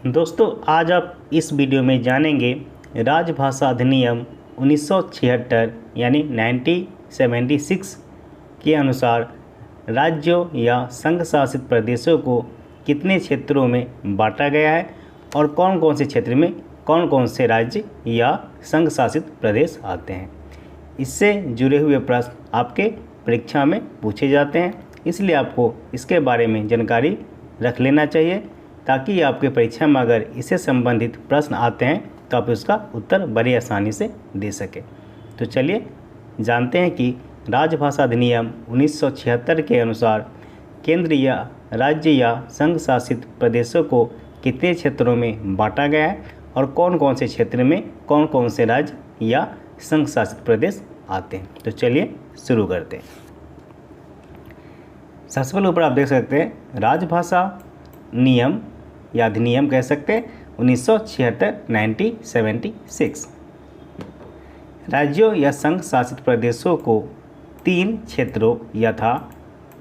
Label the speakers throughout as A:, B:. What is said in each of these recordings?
A: दोस्तों, आज आप इस वीडियो में जानेंगे राजभाषा अधिनियम 1976 यानी 1976 के अनुसार राज्यों या संघ शासित प्रदेशों को कितने क्षेत्रों में बांटा गया है और कौन कौन से क्षेत्र में कौन कौन से राज्य या संघ शासित प्रदेश आते हैं। इससे जुड़े हुए प्रश्न आपके परीक्षा में पूछे जाते हैं, इसलिए आपको इसके बारे में जानकारी रख लेना चाहिए ताकि आपके परीक्षा में अगर इससे संबंधित प्रश्न आते हैं तो आप उसका उत्तर बड़ी आसानी से दे सकें। तो चलिए जानते हैं कि राजभाषा अधिनियम 1976 के अनुसार केंद्र या राज्य या संघ शासित प्रदेशों को कितने क्षेत्रों में बांटा गया है और कौन कौन से क्षेत्र में कौन कौन से राज्य या संघ शासित प्रदेश आते हैं। तो चलिए शुरू करते हैं। सबसे पहले ऊपर आप देख सकते हैं राजभाषा नियम या अधिनियम कह सकते हैं 1976 1976। राज्यों या संघ शासित प्रदेशों को 3 क्षेत्रों यथा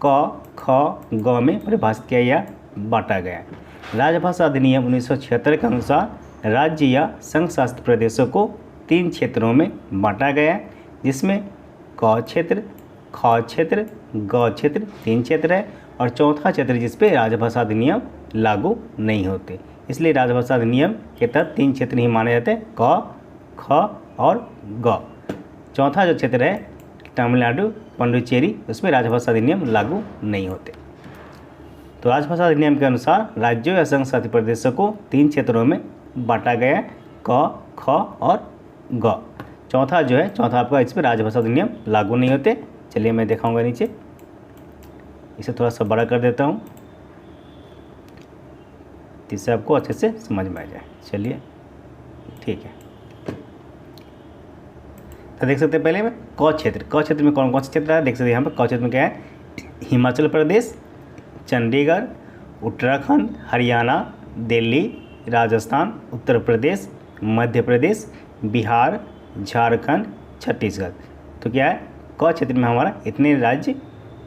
A: क, ख, ग में परिभाषित किया या बांटा गया है। राजभाषा अधिनियम 1976 के अनुसार राज्य या संघ शासित प्रदेशों को 3 क्षेत्रों में बांटा गया है, जिसमें क क्षेत्र, ख क्षेत्र, ग क्षेत्र 3 क्षेत्र है और चौथा क्षेत्र जिस पे राजभाषा अधिनियम लागू नहीं होते। इसलिए राजभाषा अधिनियम के तहत 3 क्षेत्र ही माने जाते हैं, क, ख और ग। चौथा जो क्षेत्र है तमिलनाडु पुडुचेरी, उसमें राजभाषा अधिनियम लागू नहीं होते। तो राजभाषा अधिनियम के अनुसार राज्यों या संघ शासित प्रदेशों को 3 क्षेत्रों में बांटा गया है, क, ख और ग। चौथा जो है चौथा आपका इस पर राजभाषा अधिनियम लागू नहीं होते। चलिए मैं दिखाऊंगा नीचे, इसे थोड़ा सा बड़ा कर देता हूँ जिससे आपको अच्छे से समझ में आ जाए। चलिए ठीक है, तो देख सकते हैं पहले में क क्षेत्र में कौन कौन से क्षेत्र है। देख सकते हैं यहाँ पर क क्षेत्र में क्या है, हिमाचल प्रदेश, चंडीगढ़, उत्तराखंड, हरियाणा, दिल्ली, राजस्थान, उत्तर प्रदेश, मध्य प्रदेश, बिहार, झारखंड, छत्तीसगढ़। तो क्या है, क क्षेत्र में हमारा इतने राज्य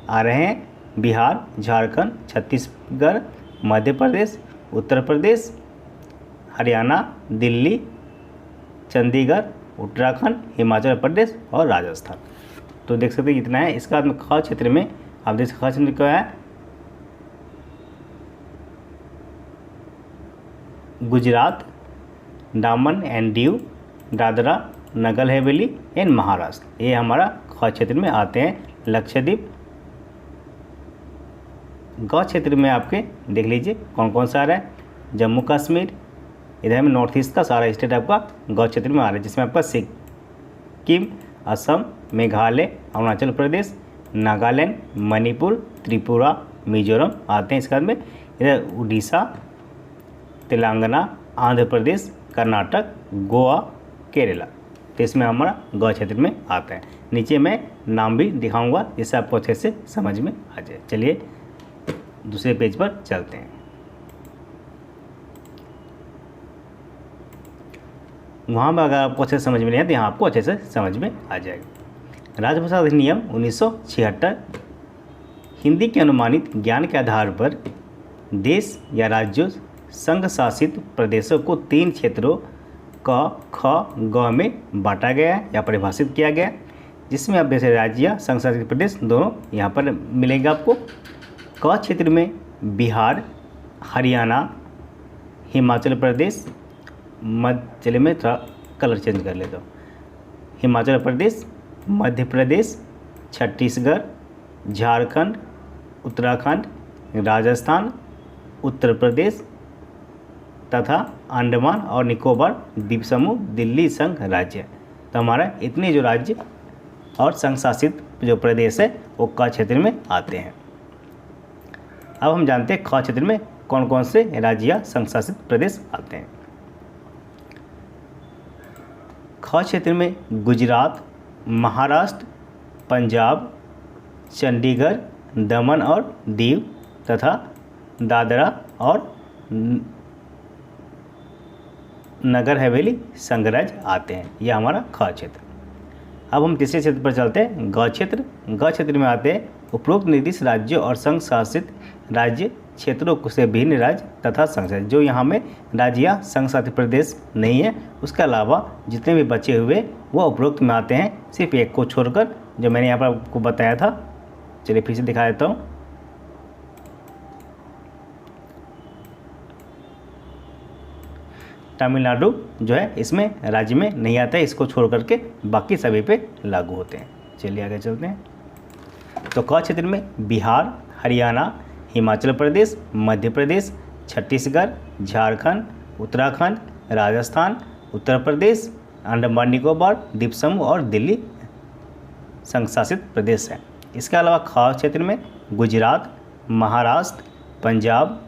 A: आ रहे हैं, बिहार, झारखंड, छत्तीसगढ़, मध्य प्रदेश, उत्तर प्रदेश, हरियाणा, दिल्ली, चंडीगढ़, उत्तराखंड, हिमाचल प्रदेश और राजस्थान। तो देख सकते हैं इतना है। इसके बाद में ख क्षेत्र में आप देख सकते ख क्षेत्र में क्या है, गुजरात, दामन एंड दीव, दादरा नगर हवेली एंड महाराष्ट्र, ये हमारा ख क्षेत्र में आते हैं। लक्षद्वीप। ग क्षेत्र में आपके देख लीजिए कौन कौन सा आ रहा है, जम्मू कश्मीर, इधर में नॉर्थ ईस्ट का सारा स्टेट आपका ग क्षेत्र में आ रहा है, जिसमें आपका सिक्किम, असम, मेघालय, अरुणाचल प्रदेश, नागालैंड, मणिपुर, त्रिपुरा, मिजोरम आते हैं। इसके बाद में इधर उड़ीसा, तेलंगाना, आंध्र प्रदेश, कर्नाटक, गोवा, केरला, तो इसमें हमारा ग क्षेत्र में आता है। नीचे मैं नाम भी दिखाऊंगा जिससे आपको अच्छे से समझ में आ जाए। चलिए दूसरे पेज पर चलते हैं। वहाँ पर अगर आपको अच्छे से समझ में नहीं आया तो यहाँ आपको अच्छे से समझ में आ जाएगा। राजभाषा अधिनियम 1976 हिंदी के अनुमानित ज्ञान के आधार पर देश या राज्यों संघ शासित प्रदेशों को 3 क्षेत्रों क, ख, ग में बांटा गया है या परिभाषित किया गया, जिसमें आप जैसे राज्य या संघ शासित प्रदेश दोनों यहाँ पर मिलेंगे आपको। क क्षेत्र में बिहार, हरियाणा, हिमाचल प्रदेश, चलिए मैं थोड़ा कलर चेंज कर लेता हूँ, हिमाचल प्रदेश, मध्य प्रदेश, छत्तीसगढ़, झारखंड, उत्तराखंड, राजस्थान, उत्तर प्रदेश तथा अंडमान और निकोबार द्वीप समूह, दिल्ली संघ राज्य। तो हमारा इतने जो राज्य और संघ शासित जो प्रदेश है वो क क्षेत्र में आते हैं। अब हम जानते हैं ख क्षेत्र में कौन कौन से राज्य या संघ शासित प्रदेश आते हैं। ख क्षेत्र में गुजरात, महाराष्ट्र, पंजाब, चंडीगढ़, दमन और दीव तथा दादरा और नगर हवेली संघ राज्य आते हैं। यह हमारा ख क्षेत्र। अब हम तीसरे क्षेत्र पर चलते हैं, ग क्षेत्र। ग क्षेत्र में आते हैं उपरोक्त निर्दिष्ट राज्यों और संघ शासित राज्य क्षेत्रों से भिन्न राज्य तथा संघ है। जो यहाँ में राज्य या संघ शासित प्रदेश नहीं है, उसके अलावा जितने भी बचे हुए वो उपरोक्त में आते हैं, सिर्फ एक को छोड़कर, जो मैंने यहाँ पर आपको बताया था। चलिए फिर से दिखा देता हूँ। तमिलनाडु जो है इसमें राज्य में नहीं आता है, इसको छोड़ करके बाकी सभी पे लागू होते हैं। चलिए आगे चलते हैं। तो क क्षेत्र में बिहार, हरियाणा, हिमाचल प्रदेश, मध्य प्रदेश, छत्तीसगढ़, झारखंड, उत्तराखंड, राजस्थान, उत्तर प्रदेश, अंडमान निकोबार द्वीप समूह और दिल्ली संघ शासित प्रदेश है। इसके अलावा ख क्षेत्र में गुजरात, महाराष्ट्र, पंजाब,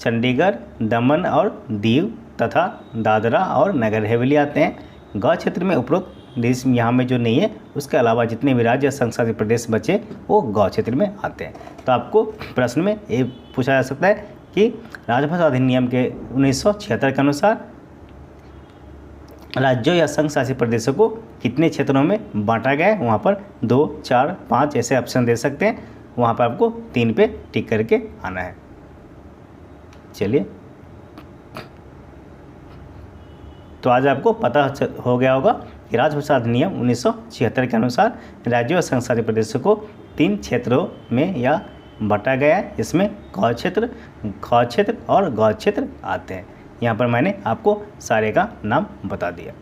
A: चंडीगढ़, दमन और दीव तथा दादरा और नगर हवेली आते हैं। ग क्षेत्र में उपरोक्त देश यहाँ में जो नहीं है, उसके अलावा जितने भी राज्य संघ शासित प्रदेश बचे वो ग क्षेत्र में आते हैं। तो आपको प्रश्न में ये पूछा जा सकता है कि राजभाषा अधिनियम के 1976 के अनुसार राज्यों या संघ शासित प्रदेशों को कितने क्षेत्रों में बांटा गया है। वहाँ पर 2, 4, 5 ऐसे ऑप्शन दे सकते हैं, वहाँ पर आपको 3 पे टिक करके आना है। चलिए, तो आज आपको पता हो गया होगा कि राजभाषा अधिनियम 1976 के अनुसार राज्यों और संघ शासित प्रदेशों को 3 क्षेत्रों में या बांटा गया है। इसमें क क्षेत्र, ख क्षेत्र और ग क्षेत्र आते हैं। यहाँ पर मैंने आपको सारे का नाम बता दिया।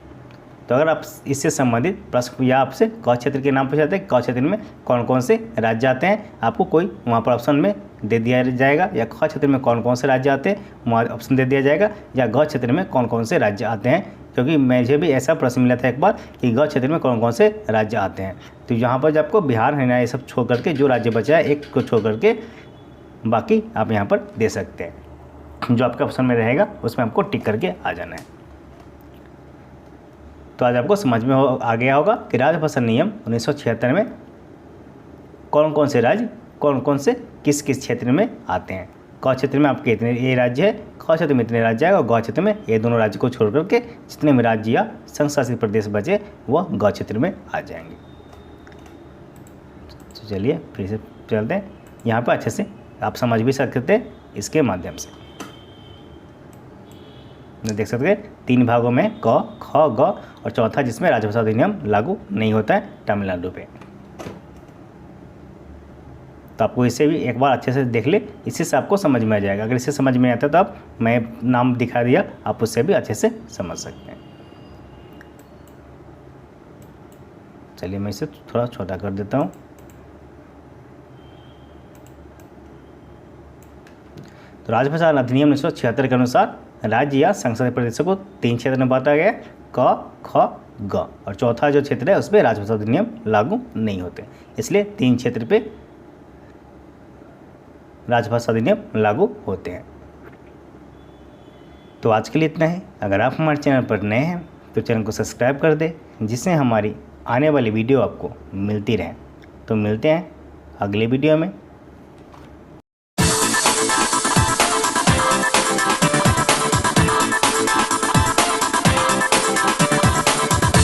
A: तो अगर आप इससे संबंधित प्रश्न या आपसे क क्षेत्र के नाम पूछे जाते हैं, क क्षेत्र में कौन कौन से राज्य आते हैं, आपको कोई वहाँ पर ऑप्शन में दे दिया जाएगा, या ख क्षेत्र में कौन कौन से राज्य आते हैं वहाँ ऑप्शन दे दिया जाएगा, या ग क्षेत्र में कौन कौन से राज्य आते हैं। क्योंकि मुझे भी ऐसा प्रश्न मिला था एक बार कि ग क्षेत्र में कौन कौन से राज्य आते हैं। तो यहाँ पर जब आपको बिहार, हरियाणा ये सब छोड़ करके जो राज्य बचा है, एक को छोड़ करके बाकी आप यहाँ पर दे सकते हैं। जो आपका ऑप्शन में रहेगा उसमें आपको टिक करके आ जाना है। तो आज आपको समझ में आ गया होगा कि राजभाषा नियम 1976 में कौन कौन से राज्य कौन कौन से किस किस क्षेत्र में आते हैं। क क्षेत्र में आपके इतने ये राज्य है, ख क्षेत्र में इतने राज्य आएगा, और ग क्षेत्र में ये दोनों राज्य को छोड़ करके जितने भी राज्य या संघ शासित प्रदेश बचे वह ग क्षेत्र में आ जाएंगे। तो चलिए फिर से चलते हैं। यहाँ पर अच्छे से आप समझ भी सकते हैं इसके माध्यम से। देख सकते हैं 3 भागों में क, ख, ग और चौथा जिसमें राजभाषा अधिनियम लागू नहीं होता है, तमिलनाडु पे। तो आपको इसे भी एक बार अच्छे से देख ले, इसी से आपको समझ में आ जाएगा। अगर इसे समझ में आता है तो आप, मैं नाम दिखा दिया, आप उससे भी अच्छे से समझ सकते हैं। चलिए मैं इसे थोड़ा छोटा कर देता हूँ। तो राजभाषा अधिनियम 1976 के अनुसार राज्य या संघ शासित प्रदेशों को 3 क्षेत्र में बांटा गया, क, ख, ग, और चौथा जो क्षेत्र है उस पर राजभाषा अधिनियम लागू नहीं होते, इसलिए 3 क्षेत्र पे राजभाषा अधिनियम लागू होते हैं। तो आज के लिए इतना ही। अगर आप हमारे चैनल पर नए हैं तो चैनल को सब्सक्राइब कर दें, जिससे हमारी आने वाली वीडियो आपको मिलती रहे। तो मिलते हैं अगले वीडियो में।